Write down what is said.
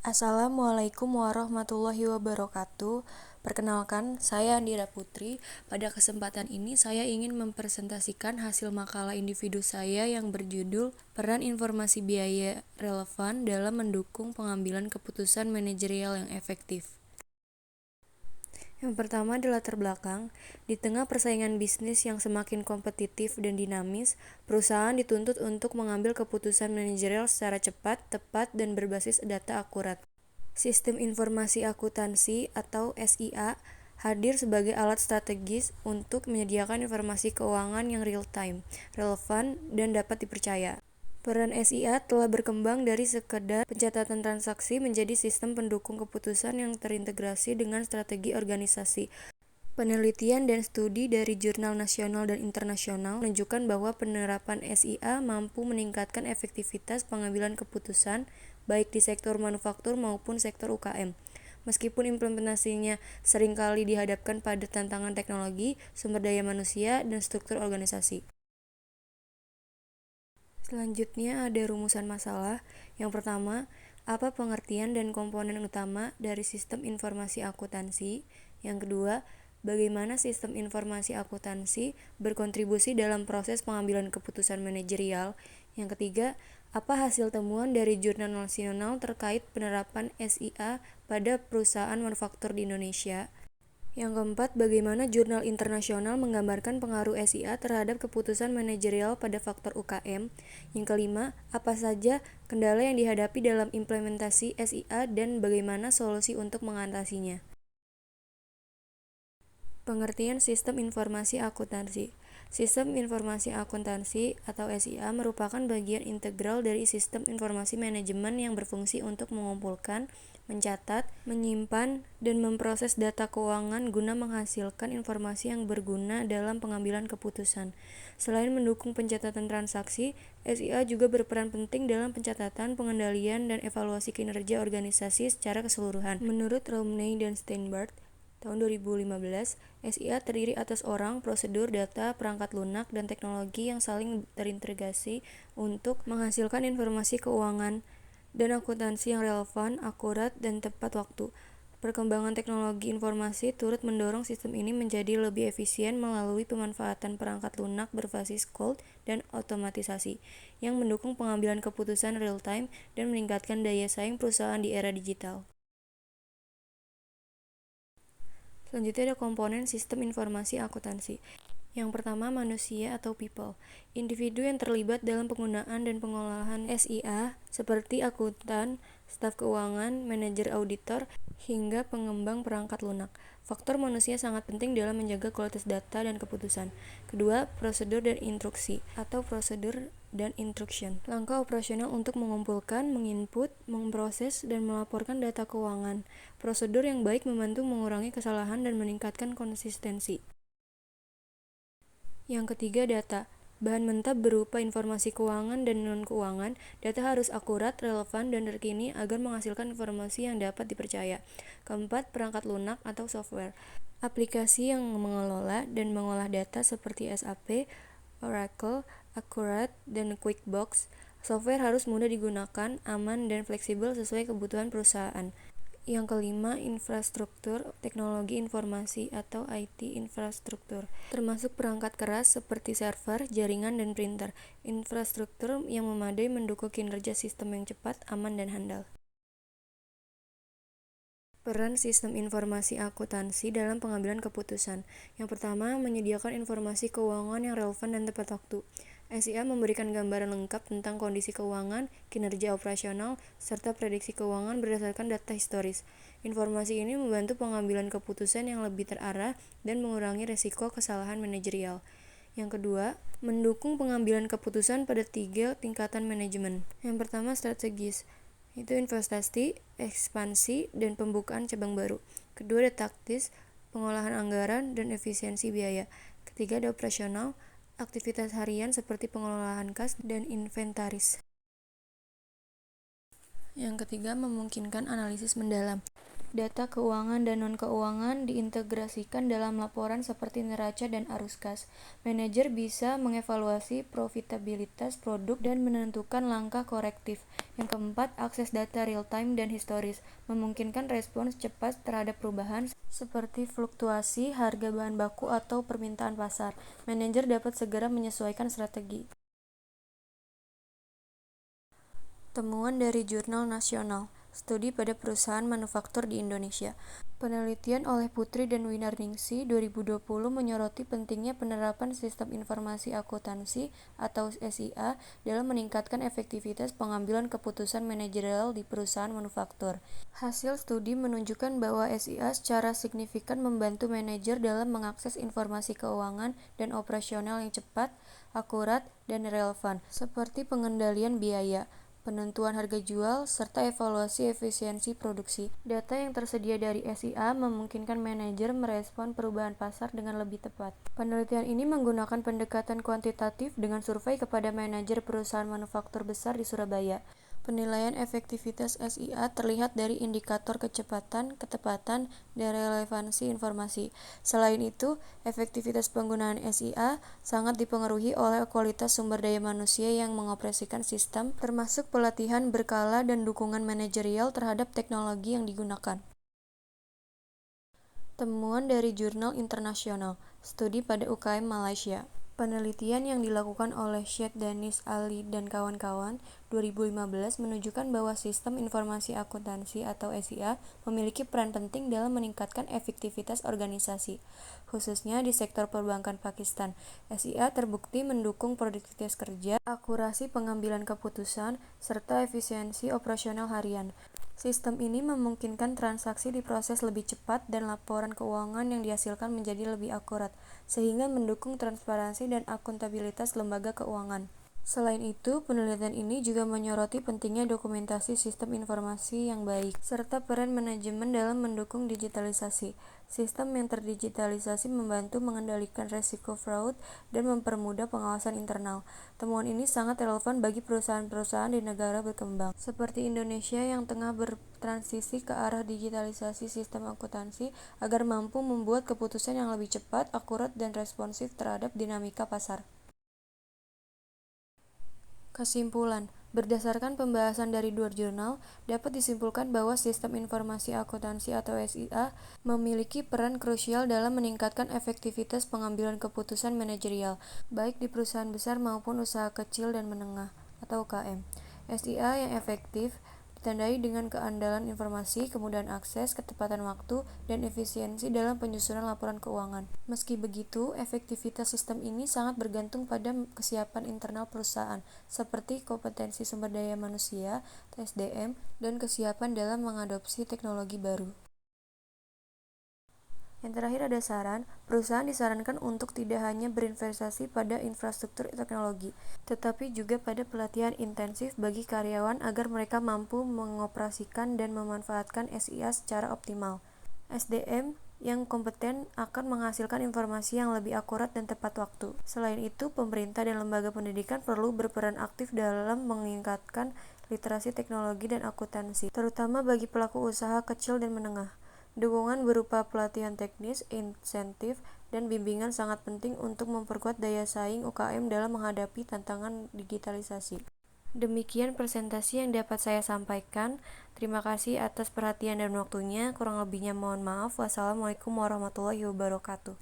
Assalamualaikum warahmatullahi wabarakatuh. Perkenalkan, saya Andira Putri. Pada kesempatan ini saya ingin mempresentasikan hasil makalah individu saya yang berjudul Peran Informasi Biaya Relevan dalam Mendukung Pengambilan Keputusan Manajerial yang Efektif. Yang pertama adalah latar belakang. Di tengah persaingan bisnis yang semakin kompetitif dan dinamis, perusahaan dituntut untuk mengambil keputusan manajerial secara cepat, tepat, dan berbasis data akurat. Sistem Informasi Akuntansi atau SIA hadir sebagai alat strategis untuk menyediakan informasi keuangan yang real-time, relevan, dan dapat dipercaya. Peran SIA telah berkembang dari sekedar pencatatan transaksi menjadi sistem pendukung keputusan yang terintegrasi dengan strategi organisasi. Penelitian dan studi dari jurnal nasional dan internasional menunjukkan bahwa penerapan SIA mampu meningkatkan efektivitas pengambilan keputusan baik di sektor manufaktur maupun sektor UKM. Meskipun implementasinya seringkali dihadapkan pada tantangan teknologi, sumber daya manusia, dan struktur organisasi. Selanjutnya ada rumusan masalah. Yang pertama, apa pengertian dan komponen utama dari sistem informasi akuntansi? Yang kedua, bagaimana sistem informasi akuntansi berkontribusi dalam proses pengambilan keputusan manajerial? Yang ketiga, apa hasil temuan dari jurnal nasional terkait penerapan SIA pada perusahaan manufaktur di Indonesia? Yang keempat, bagaimana jurnal internasional menggambarkan pengaruh SIA terhadap keputusan manajerial pada faktor UKM. Yang kelima, apa saja kendala yang dihadapi dalam implementasi SIA dan bagaimana solusi untuk mengatasinya. Pengertian Sistem Informasi Akuntansi. Sistem Informasi Akuntansi atau SIA merupakan bagian integral dari sistem informasi manajemen yang berfungsi untuk mengumpulkan, mencatat, menyimpan, dan memproses data keuangan guna menghasilkan informasi yang berguna dalam pengambilan keputusan. Selain mendukung pencatatan transaksi, SIA juga berperan penting dalam pencatatan, pengendalian, dan evaluasi kinerja organisasi secara keseluruhan. Menurut Romney dan Steinberg, tahun 2015, SIA terdiri atas orang, prosedur, data, perangkat lunak, dan teknologi yang saling terintegrasi untuk menghasilkan informasi keuangan dan akuntansi yang relevan, akurat, dan tepat waktu. Perkembangan teknologi informasi turut mendorong sistem ini menjadi lebih efisien melalui pemanfaatan perangkat lunak berbasis cloud dan otomatisasi, yang mendukung pengambilan keputusan real-time dan meningkatkan daya saing perusahaan di era digital. Selanjutnya ada komponen sistem informasi akuntansi. Yang pertama, manusia atau people. Individu yang terlibat dalam penggunaan dan pengolahan SIA seperti akuntan, staf keuangan, manajer auditor, hingga pengembang perangkat lunak. Faktor manusia sangat penting dalam menjaga kualitas data dan keputusan. Kedua, prosedur dan instruksi atau prosedur dan instruction. Langkah operasional untuk mengumpulkan, menginput, memproses, dan melaporkan data keuangan. Prosedur yang baik membantu mengurangi kesalahan dan meningkatkan konsistensi. Yang ketiga, data. Bahan mentah berupa informasi keuangan dan non-keuangan. Data harus akurat, relevan, dan terkini agar menghasilkan informasi yang dapat dipercaya. Keempat, perangkat lunak atau software. Aplikasi yang mengelola dan mengolah data seperti SAP, Oracle, Accurate, dan QuickBooks. Software harus mudah digunakan, aman, dan fleksibel sesuai kebutuhan perusahaan. Yang kelima, infrastruktur teknologi informasi atau IT infrastruktur, termasuk perangkat keras seperti server, jaringan, dan printer. Infrastruktur yang memadai mendukung kinerja sistem yang cepat, aman, dan handal. Peran sistem informasi akuntansi dalam pengambilan keputusan. Yang pertama, menyediakan informasi keuangan yang relevan dan tepat waktu. SIA memberikan gambaran lengkap tentang kondisi keuangan, kinerja operasional, serta prediksi keuangan berdasarkan data historis. Informasi ini membantu pengambilan keputusan yang lebih terarah dan mengurangi risiko kesalahan manajerial. Yang kedua, mendukung pengambilan keputusan pada 3 tingkatan manajemen. Yang pertama, strategis, itu investasi, ekspansi, dan pembukaan cabang baru. Kedua ada taktis, pengolahan anggaran, dan efisiensi biaya. Ketiga ada operasional, aktivitas harian seperti pengelolaan kas dan inventaris. Yang ketiga memungkinkan analisis mendalam. Data keuangan dan non-keuangan diintegrasikan dalam laporan seperti neraca dan arus kas. Manajer bisa mengevaluasi profitabilitas produk dan menentukan langkah korektif. Yang keempat, akses data real-time dan historis, memungkinkan respons cepat terhadap perubahan seperti fluktuasi harga bahan baku atau permintaan pasar. Manajer dapat segera menyesuaikan strategi. Temuan dari Jurnal Nasional, studi pada perusahaan manufaktur di Indonesia. Penelitian oleh Putri dan Winarningsi 2020 menyoroti pentingnya penerapan sistem informasi akuntansi atau SIA dalam meningkatkan efektivitas pengambilan keputusan manajerial di perusahaan manufaktur. Hasil studi menunjukkan bahwa SIA secara signifikan membantu manajer dalam mengakses informasi keuangan dan operasional yang cepat, akurat, dan relevan, seperti pengendalian biaya, penentuan harga jual, serta evaluasi efisiensi produksi. Data yang tersedia dari SIA memungkinkan manajer merespon perubahan pasar dengan lebih tepat. Penelitian ini menggunakan pendekatan kuantitatif dengan survei kepada manajer perusahaan manufaktur besar di Surabaya. Penilaian efektivitas SIA terlihat dari indikator kecepatan, ketepatan, dan relevansi informasi. Selain itu, efektivitas penggunaan SIA sangat dipengaruhi oleh kualitas sumber daya manusia yang mengoperasikan sistem, termasuk pelatihan berkala dan dukungan manajerial terhadap teknologi yang digunakan. Temuan dari jurnal internasional, studi pada UKM Malaysia. Penelitian yang dilakukan oleh Syed Danis Ali dan kawan-kawan 2015 menunjukkan bahwa sistem informasi akuntansi atau SIA memiliki peran penting dalam meningkatkan efektivitas organisasi, khususnya di sektor perbankan Pakistan. SIA terbukti mendukung produktivitas kerja, akurasi pengambilan keputusan, serta efisiensi operasional harian. Sistem ini memungkinkan transaksi diproses lebih cepat dan laporan keuangan yang dihasilkan menjadi lebih akurat, sehingga mendukung transparansi dan akuntabilitas lembaga keuangan. Selain itu, penelitian ini juga menyoroti pentingnya dokumentasi sistem informasi yang baik, serta peran manajemen dalam mendukung digitalisasi. Sistem yang terdigitalisasi membantu mengendalikan resiko fraud dan mempermudah pengawasan internal. Temuan ini sangat relevan bagi perusahaan-perusahaan di negara berkembang, seperti Indonesia yang tengah bertransisi ke arah digitalisasi sistem akuntansi agar mampu membuat keputusan yang lebih cepat, akurat, dan responsif terhadap dinamika pasar. Kesimpulan, berdasarkan pembahasan dari dua jurnal, dapat disimpulkan bahwa sistem informasi akuntansi atau SIA memiliki peran krusial dalam meningkatkan efektivitas pengambilan keputusan manajerial, baik di perusahaan besar maupun usaha kecil dan menengah atau UKM. SIA yang efektif ditandai dengan keandalan informasi, kemudahan akses, ketepatan waktu, dan efisiensi dalam penyusunan laporan keuangan. Meski begitu, efektivitas sistem ini sangat bergantung pada kesiapan internal perusahaan, seperti kompetensi sumber daya manusia (SDM) dan kesiapan dalam mengadopsi teknologi baru. Yang terakhir ada saran, perusahaan disarankan untuk tidak hanya berinvestasi pada infrastruktur teknologi, tetapi juga pada pelatihan intensif bagi karyawan agar mereka mampu mengoperasikan dan memanfaatkan SIA secara optimal. SDM yang kompeten akan menghasilkan informasi yang lebih akurat dan tepat waktu. Selain itu, pemerintah dan lembaga pendidikan perlu berperan aktif dalam meningkatkan literasi teknologi dan akuntansi, terutama bagi pelaku usaha kecil dan menengah. Dukungan berupa pelatihan teknis, insentif, dan bimbingan sangat penting untuk memperkuat daya saing UKM dalam menghadapi tantangan digitalisasi. Demikian presentasi yang dapat saya sampaikan. Terima kasih atas perhatian dan waktunya. Kurang lebihnya mohon maaf. Wassalamualaikum warahmatullahi wabarakatuh.